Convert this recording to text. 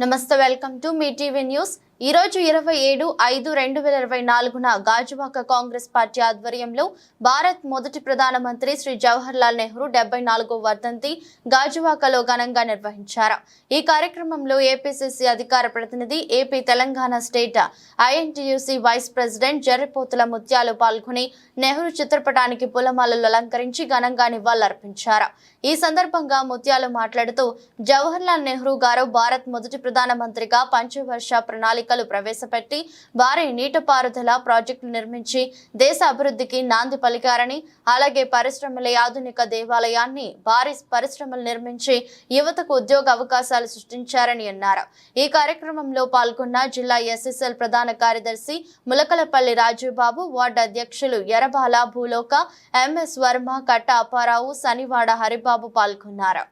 నమస్తే, welcome to me TV news. ఈ రోజు 27/5/2024న గాజువాక కాంగ్రెస్ పార్టీ ఆధ్వర్యంలో భారత్ మొదటి ప్రధానమంత్రి శ్రీ జవహర్ లాల్ నెహ్రూ 74వ వర్ధంతి గాజువాకలో ఘనంగా నిర్వహించారు. ఈ కార్యక్రమంలో ఏపీసీసీ అధికార ప్రతినిధి, AP Telangana state INTUC vice president Jarripothula Mutyalu పాల్గొని నెహ్రూ చిత్రపటానికి పూలమాలలు అలంకరించి ఘనంగా నివాళులర్పించారు. ఈ సందర్భంగా ముత్యాలు మాట్లాడుతూ, జవహర్ లాల్ నెహ్రూ గారు భారత్ మొదటి ప్రధానమంత్రిగా పంచవర్ష ప్రణాళికలు ప్రవేశపెట్టి భారీ నీటిపారుదల ప్రాజెక్టులు నిర్మించి దేశ అభివృద్ధికి నాంది పలికారని, అలాగే పరిశ్రమల ఆధునిక దేవాలయాన్ని, భారీ పరిశ్రమలు నిర్మించి యువతకు ఉద్యోగ అవకాశాలు సృష్టించారని అన్నారు. ఈ కార్యక్రమంలో పాల్గొన్న జిల్లా ఎస్ఎస్ఎల్ ప్రధాన కార్యదర్శి ములకలపల్లి రాజుబాబు, వార్డు అధ్యక్షులు ఎరబాల భూలోక, ఎంఎస్ వర్మ, కట్ట అప్పారావు, శనివాడ హరిబాబు పాల్గొన్నారు.